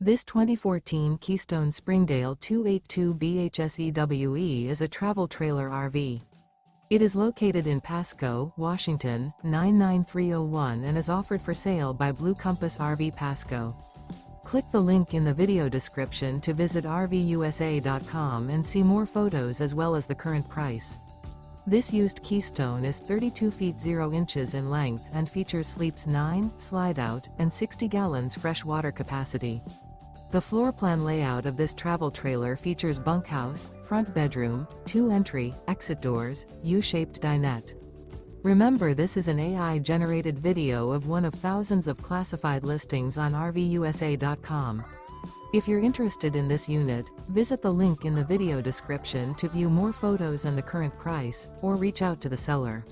This 2014 Keystone Springdale 282 BHSEWE is a travel trailer RV. It is located in Pasco, Washington, 99301 and is offered for sale by Blue Compass RV Pasco. Click the link in the video description to visit RVUSA.com and see more photos as well as the current price. This used Keystone is 32 feet 0 inches in length and features sleeps 9, Slideout, and 60 gallons fresh water capacity. The floor plan layout of this travel trailer features bunkhouse, front bedroom, 2 entry, exit doors, U-shaped dinette. Remember, this is an AI-generated video of one of thousands of classified listings on RVUSA.com. If you're interested in this unit, visit the link in the video description to view more photos and the current price, or reach out to the seller.